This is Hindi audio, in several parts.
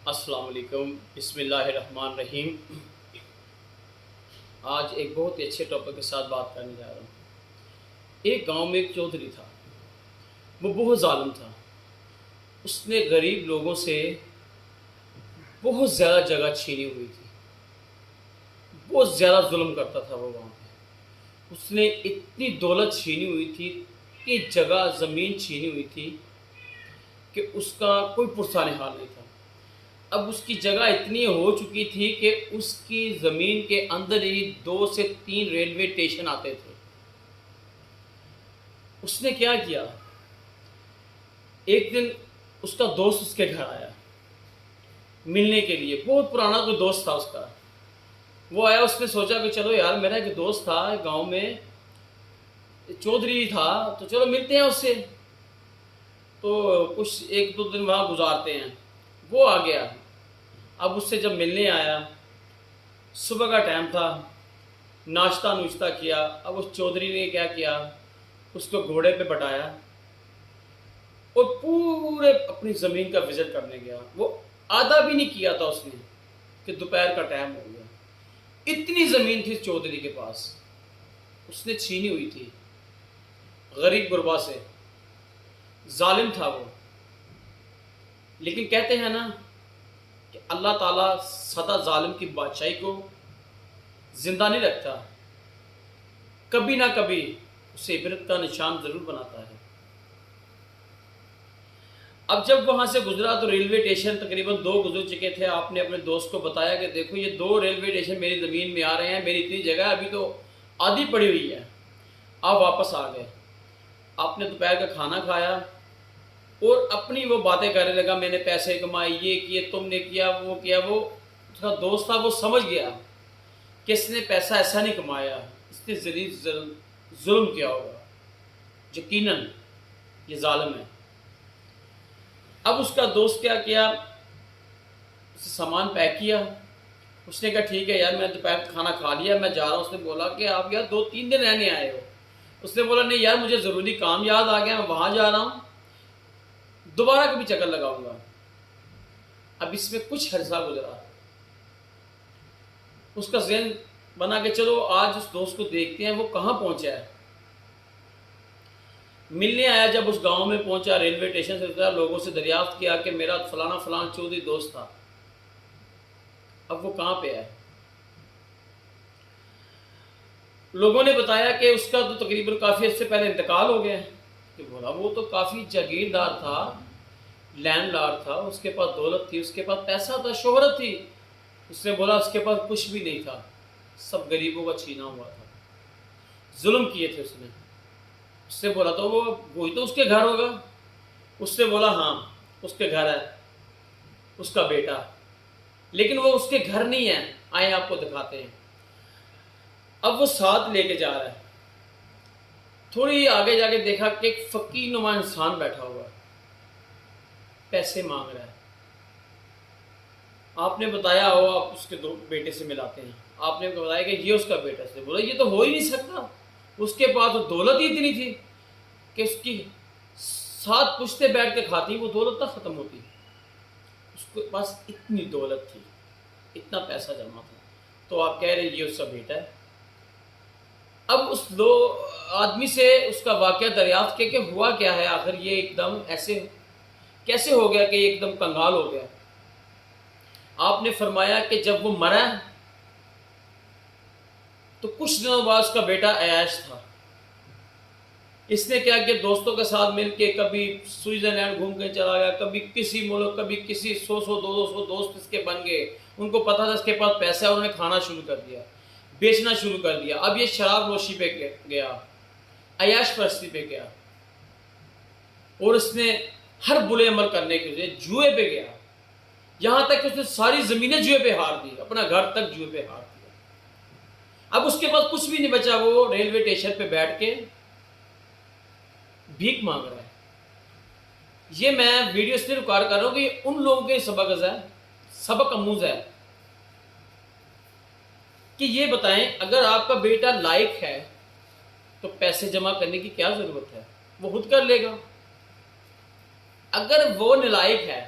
अस्सलाम वालेकुम, बिस्मिल्लाहिर्रहमानिर्रहीम। आज एक बहुत ही अच्छे टॉपिक के साथ बात करने जा रहा हूँ। एक गांव में एक चौधरी था। वो बहुत ज़ालिम था। उसने गरीब लोगों से बहुत ज़्यादा जगह छीनी हुई थी। बहुत ज़्यादा जुल्म करता था वो गांव में। उसने इतनी दौलत छीनी हुई थी, कि जगह ज़मीन छीनी हुई थी कि उसका कोई पुरसाने हाल नहीं था। अब उसकी जगह इतनी हो चुकी थी कि उसकी ज़मीन के अंदर ही 2 से 3 रेलवे स्टेशन आते थे। उसने क्या किया, एक दिन उसका दोस्त उसके घर आया मिलने के लिए। बहुत पुराना कोई दोस्त था उसका। वो आया, उसने सोचा कि चलो यार, मेरा एक दोस्त था गांव में, चौधरी था, तो चलो मिलते हैं उससे, तो कुछ 1-2 दिन वहाँ गुजारते हैं। वो आ गया। अब उससे जब मिलने आया, सुबह का टाइम था, नाश्ता नुश्ता किया। अब उस चौधरी ने क्या किया, उसको घोड़े पे बैठाया और पूरे अपनी ज़मीन का विज़िट करने गया। वो आधा भी नहीं किया था उसने कि दोपहर का टाइम हो गया। इतनी ज़मीन थी चौधरी के पास, उसने छीनी हुई थी गरीब गुरबा से। जालिम था वो। लेकिन कहते हैं ना कि अल्लाह ताला सदा जालिम की बादशाही को ज़िंदा नहीं रखता, कभी ना कभी उसे इबरत का निशान ज़रूर बनाता है। अब जब वहाँ से गुजरा तो रेलवे स्टेशन तकरीबन 2 गुजर चुके थे। आपने अपने दोस्त को बताया कि देखो, ये 2 रेलवे स्टेशन मेरी ज़मीन में आ रहे हैं, मेरी इतनी जगह अभी तो आधी पड़ी हुई है। आप वापस आ गए। आपने दोपहर का खाना खाया और अपनी वो बातें करने लगा, मैंने पैसे कमाए, ये किए, तुमने किया, वो किया। वो उसका दोस्त था, वो समझ गया कि इसने पैसा ऐसा नहीं कमाया, इसने ज़रीब जुल्म किया होगा, यकीनन ये जालिम है। अब उसका दोस्त क्या किया, उसने सामान पैक किया। उसने कहा ठीक है यार, मैंने दोपहर का खाना खा लिया, मैं जा रहा हूँ। उसने बोला कि आप यार 2-3 दिन रहने आए हो। उसने बोला नहीं यार, मुझे ज़रूरी काम याद आ गया, मैं वहाँ जा रहा हूँ, दोबारा कभी चक्कर लगाऊंगा। अब इसमें कुछ अर्सा गुजरा, उसका ज़हन बना के चलो आज उस दोस्त को देखते हैं वो कहाँ पहुँचा है। मिलने आया। जब उस गांव में पहुंचा, रेलवे स्टेशन से उतरा, लोगों से दरियाफ्त किया कि मेरा फलाना फलाना चौधरी दोस्त था, अब वो कहाँ पे है। लोगों ने बताया कि उसका तो तकरीबन काफ़ी अर्से पहले इंतकाल हो गया है। कि बोला वो तो काफ़ी जागीरदार था, लैंडलॉर्ड था, उसके पास दौलत थी, उसके पास पैसा था, शोहरत थी। उसने बोला उसके पास कुछ भी नहीं था, सब गरीबों का छीना हुआ था, जुल्म किए थे उसने। उससे बोला तो वही तो उसके घर होगा। उसने बोला हाँ, उसके घर है, उसका बेटा। लेकिन वो उसके घर नहीं है, आए आपको दिखाते हैं। अब वो साथ लेके जा रहा है। थोड़ी आगे जाके देखा कि एक फकीर नुमा इंसान बैठा हुआ है, पैसे मांग रहा है। आपने बताया हो, आप उसके 2 बेटे से मिलाते हैं। आपने बताया कि ये उसका बेटा। से बोला ये तो हो ही नहीं सकता, उसके पास तो दौलत ही इतनी थी कि उसकी 7 पुश्ते बैठ के खाती, वो दौलत तक ख़त्म होती। उसके पास इतनी दौलत थी, इतना पैसा जमा था, तो आप कह रहे ये उसका बेटा है। अब उस 2 आदमी से उसका वाक़या दरियाफ्त किया कि हुआ क्या है, आखिर ये एकदम ऐसे कैसे हो गया कि एकदम कंगाल हो गया। आपने फरमाया कि जब वो मरा तो कुछ दिनों बाद उसका बेटा अयाश था। इसने क्या किया, दोस्तों के साथ मिलके कभी स्विट्ज़रलैंड घूम के चला गया, कभी किसी मुल्क, कभी किसी 100-100 200 दोस्त इसके बन गए। उनको पता था इसके पास पैसा है, उन्होंने खाना शुरू कर दिया, बेचना शुरू कर दिया। अब ये शराब नोशी पे गया, अयाश परस्ती पे गया, और उसने हर बुरे अमल करने के लिए जुए पे गया। यहाँ तक कि उसने सारी ज़मीनें जुए पे हार दी, अपना घर तक जुए पे हार दिया। अब उसके पास कुछ भी नहीं बचा, वो रेलवे स्टेशन पे बैठ के भीख मांग रहा है। ये मैं वीडियो इसलिए रिकॉर्ड कर रहा हूँ कि उन लोगों के सबक अमूज है कि ये बताएं, अगर आपका बेटा लायक है तो पैसे जमा करने की क्या ज़रूरत है, वो खुद कर लेगा। अगर वो नालायक है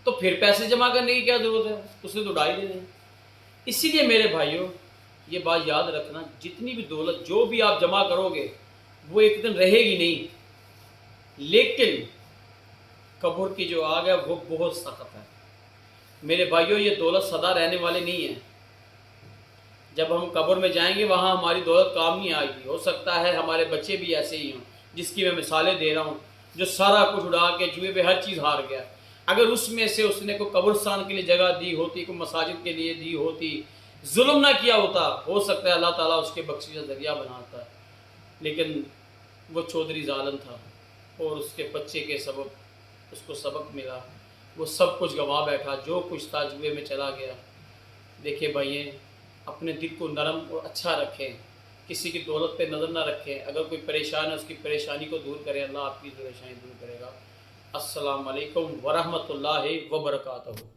तो फिर पैसे जमा करने की क्या ज़रूरत है, उसने तो उड़ा ही देने। इसीलिए मेरे भाइयों, ये बात याद रखना, जितनी भी दौलत जो भी आप जमा करोगे वो एक दिन रहेगी नहीं, लेकिन कब्र की जो आग है वो बहुत सख्त है। मेरे भाइयों, ये दौलत सदा रहने वाली नहीं है। जब हम कब्र में जाएंगे वहाँ हमारी दौलत काम नहीं आएगी। हो सकता है हमारे बच्चे भी ऐसे ही हों, जिसकी मैं मिसालें दे रहा हूँ, जो सारा कुछ उड़ा के जुए पे हर चीज़ हार गया। अगर उसमें से उसने कोई कब्रिस्तान के लिए जगह दी होती, कोई मसाजिद के लिए दी होती, जुल्म ना किया होता, हो सकता है अल्लाह ताला उसके बख्शिश का जरिया बनाता। लेकिन वो चौधरी जालिम था और उसके बच्चे के सबब उसको सबक मिला, वो सब कुछ गंवा बैठा, जो कुछ था जुए में चला गया। देखिए भाइयों, अपने दिल को नरम और अच्छा रखें, किसी की दौलत पे नज़र ना रखें। अगर कोई परेशान है उसकी परेशानी को दूर करें, अल्लाह आपकी परेशानी दूर करेगा। अस्सलाम वालेकुम वरहमतुल्लाहि व बरकातहू।